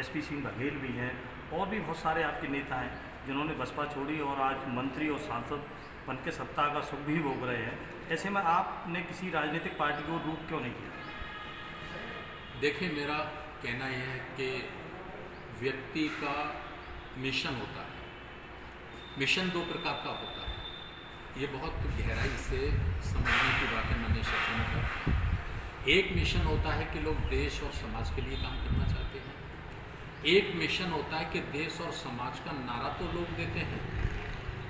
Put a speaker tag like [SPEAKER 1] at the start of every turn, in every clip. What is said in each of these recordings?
[SPEAKER 1] SP Singh Baghel भी हैं और भी बहुत सारे आपके नेता हैं जिन्होंने बसपा छोड़ी और आज मंत्री और सांसद बन के सत्ता का सुख भी भोग रहे हैं। ऐसे में आपने किसी राजनीतिक पार्टी को रूट क्यों नहीं किया?
[SPEAKER 2] देखिए, मेरा कहना यह है कि व्यक्ति का मिशन होता है। मिशन दो प्रकार का होता है। ये बहुत गहराई से समझने की बात है माननीय शासन का। एक मिशन होता है कि लोग देश और समाज के लिए काम करना चाहते हैं। एक मिशन होता है कि देश और समाज का नारा तो लोग देते हैं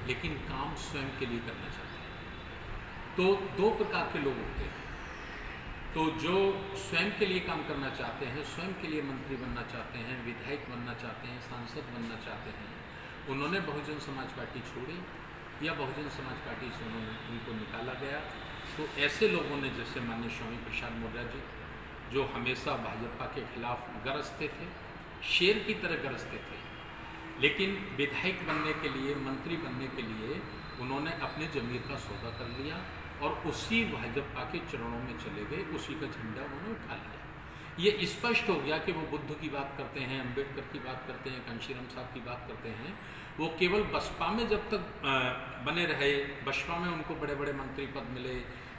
[SPEAKER 2] लेकिन काम स्वयं के लिए करना चाहते हैं। तो दो प्रकार के लोग होते हैं। तो जो स्वयं के लिए काम करना चाहते हैं, स्वयं के लिए मंत्री बनना चाहते हैं, विधायक बनना चाहते हैं, सांसद बनना चाहते हैं, उन्होंने बहुजन समाज पार्टी छोड़ी या बहुजन समाज पार्टी से उनको निकाला गया। तो ऐसे लोगों ने, जैसे माननीय स्वामी प्रसाद मौर्य जी, जो हमेशा भाजपा के खिलाफ गरजते थे, शेर की तरह गरजते थे, लेकिन विधायक बनने के लिए, मंत्री बनने के लिए उन्होंने अपने ज़मीर का सौदा कर लिया और उसी भाजपा के चरणों में चले गए, उसी का झंडा उन्होंने उठा लिया। ये स्पष्ट हो गया कि वो बुद्ध की बात करते हैं, अंबेडकर की बात करते हैं, कांशीराम साहब की बात करते हैं। वो केवल बसपा में जब तक बने रहे, बसपा में उनको बड़े बड़े मंत्री पद मिले,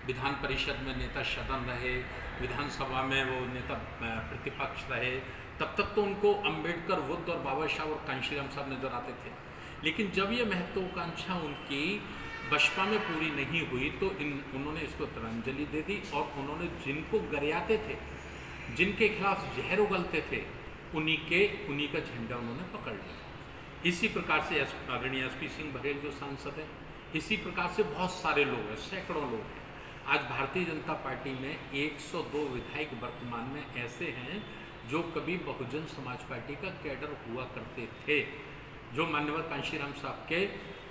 [SPEAKER 2] विधान परिषद में नेता सदन रहे, विधानसभा में वो नेता प्रतिपक्ष रहे, तब तक तो उनको अंबेडकर, बुद्ध और बाबा साहब और कांशीराम साहब नजर आते थे। लेकिन जब ये महत्वाकांक्षा उनकी बसपा में पूरी नहीं हुई तो उन्होंने इसको तिलांजलि दे दी और उन्होंने जिनको गरियाते थे, जिनके खिलाफ जहर उगलते थे, उन्हीं का झंडा उन्होंने पकड़ लिया। इसी प्रकार से आदरणीय एसपी सिंह बघेल जो सांसद है, इसी प्रकार से बहुत सारे लोग हैं, सैकड़ों लोग हैं। आज भारतीय जनता पार्टी में 102 विधायक वर्तमान में ऐसे हैं जो कभी बहुजन समाज पार्टी का कैडर हुआ करते थे, जो मान्यवर कांशीराम साहब के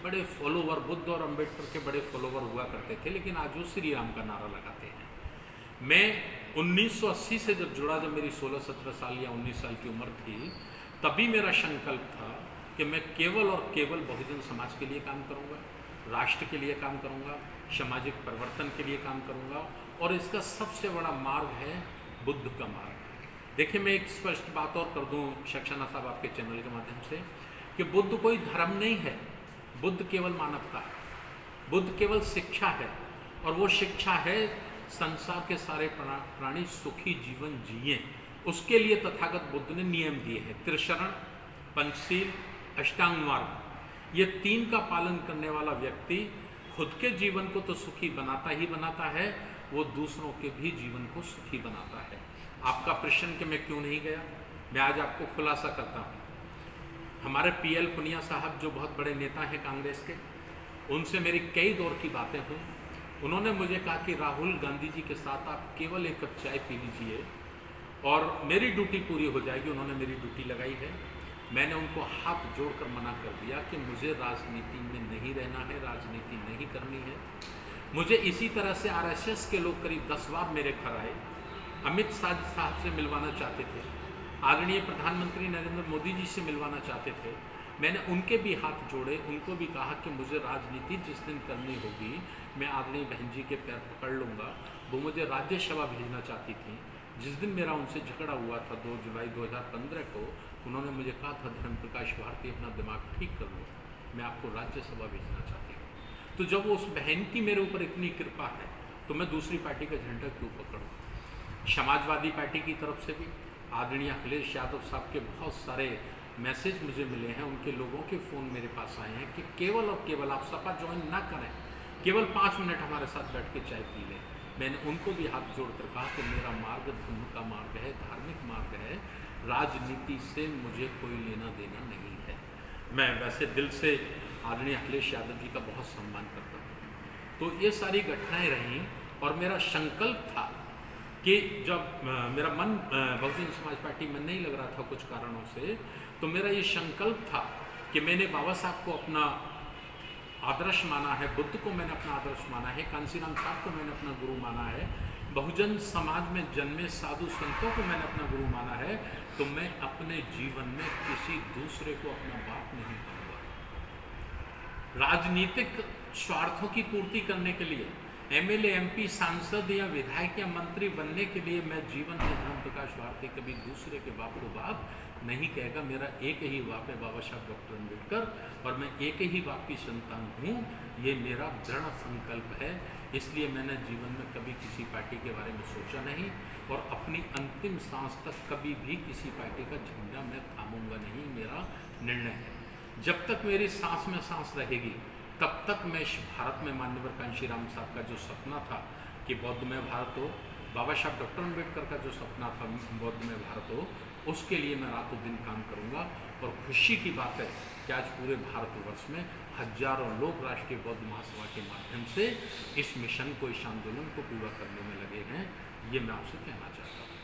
[SPEAKER 2] बड़े फॉलोवर, बुद्ध और अंबेडकर के बड़े फॉलोवर हुआ करते थे, लेकिन आज वो श्री राम का नारा लगाते हैं। मैं 1980 से जब जुड़ा, जब मेरी 16-17 साल या 19 साल की उम्र थी, तभी मेरा संकल्प था कि मैं केवल और केवल बहुजन समाज के लिए काम करूंगा, राष्ट्र के लिए काम करूंगा, सामाजिक परिवर्तन के लिए काम करूंगा, और इसका सबसे बड़ा मार्ग है बुद्ध का मार्ग। देखिए, मैं एक स्पष्ट बात और कर दूं सक्सेना साहब आपके चैनल के माध्यम से, कि बुद्ध कोई धर्म नहीं है, बुद्ध केवल मानवता है, बुद्ध केवल शिक्षा है, और वो शिक्षा है संसार के सारे प्राणी सुखी जीवन जिए। उसके लिए तथागत बुद्ध ने नियम दिए हैं, त्रिशरण, पंचशील, अष्टांग मार्ग। ये 3 का पालन करने वाला व्यक्ति खुद के जीवन को तो सुखी बनाता ही बनाता है, वो दूसरों के भी जीवन को सुखी बनाता है। आपका प्रश्न कि मैं क्यों नहीं गया, मैं आज आपको खुलासा करता हूँ। हमारे PL पुनिया साहब जो बहुत बड़े नेता हैं कांग्रेस के, उनसे मेरी कई दौर की बातें हुई। उन्होंने मुझे कहा कि राहुल गांधी जी के साथ आप केवल एक कप चाय पी लीजिए और मेरी ड्यूटी पूरी हो जाएगी। उन्होंने मेरी ड्यूटी लगाई है। मैंने उनको हाथ जोड़कर मना कर दिया कि मुझे राजनीति में नहीं रहना है, राजनीति नहीं करनी है। मुझे इसी तरह से RSS के लोग करीब 10 बार मेरे घर आए, अमित शाह साहब से मिलवाना चाहते थे, आदरणीय प्रधानमंत्री नरेंद्र मोदी जी से मिलवाना चाहते थे। मैंने उनके भी हाथ जोड़े, उनको भी कहा कि मुझे राजनीति जिस दिन करनी होगी मैं आदरणीय बहन जी के पैर पकड़ लूँगा। वो मुझे राज्यसभा भेजना चाहती थी। जिस दिन मेरा उनसे झगड़ा हुआ था 2 जुलाई 2015 को, उन्होंने मुझे कहा था, धर्म प्रकाश भारती अपना दिमाग ठीक कर लो, मैं आपको राज्यसभा भेजना चाहती हूँ। तो जब उस बहन की मेरे ऊपर इतनी कृपा है तो मैं दूसरी पार्टी का झंडा क्यों पकड़ूँ। समाजवादी पार्टी की तरफ से भी आदरणीय अखिलेश यादव साहब के बहुत सारे मैसेज मुझे मिले हैं, उनके लोगों के फ़ोन मेरे पास आए हैं कि केवल और केवल आप सपा ज्वाइन ना करें, केवल 5 मिनट हमारे साथ बैठ के चाय पी लें। मैंने उनको भी हाथ जोड़कर कहा कि मेरा मार्ग धर्म का मार्ग है, धार्मिक मार्ग है, राजनीति से मुझे कोई लेना देना नहीं है। मैं वैसे दिल से आदरणीय अखिलेश यादव जी का बहुत सम्मान करता हूँ। तो ये सारी घटनाएं रहीं और मेरा संकल्प था कि जब मेरा मन बहुजन समाज पार्टी में नहीं लग रहा था कुछ कारणों से, तो मेरा ये संकल्प था कि मैंने बाबा साहब को अपना आदर्श माना है, बुद्ध को मैंने अपना आदर्श माना है, कांशीराम साहब को मैंने अपना गुरु माना है, बहुजन समाज में जन्मे साधु संतों को मैंने अपना गुरु माना है, तो मैं अपने जीवन में किसी दूसरे को अपना बाप नहीं कहूँगा। राजनीतिक स्वार्थों की पूर्ति करने के लिए एमएलए, एमपी, सांसद या विधायक या मंत्री बनने के लिए मैं जीवन में धर्म प्रकाश भारती कभी दूसरे के बाप को बाप नहीं कहेगा। मेरा एक ही बाप है, बाबा साहब डॉक्टर अम्बेडकर, और मैं एक ही बाप की संतान हूँ। ये मेरा दृढ़ संकल्प है। इसलिए मैंने जीवन में कभी किसी पार्टी के बारे में सोचा नहीं, और अपनी अंतिम सांस तक कभी भी किसी पार्टी का झंडा मैं थामूंगा नहीं, मेरा निर्णय है। जब तक मेरी सांस में सांस रहेगी तब तक मैं इस भारत में माननीय कांशीराम साहब का जो सपना था कि बौद्धमय भारत हो, बाबा साहब डॉक्टर अम्बेडकर का जो सपना था बौद्धमय भारत हो, उसके लिए मैं रातों दिन काम करूंगा। और खुशी की बात है कि आज पूरे भारतवर्ष में हजारों लोग राष्ट्रीय बौद्ध महासभा के माध्यम से इस मिशन को, इस आंदोलन को पूरा करने में लगे हैं। ये मैं आपसे कहना चाहता हूँ।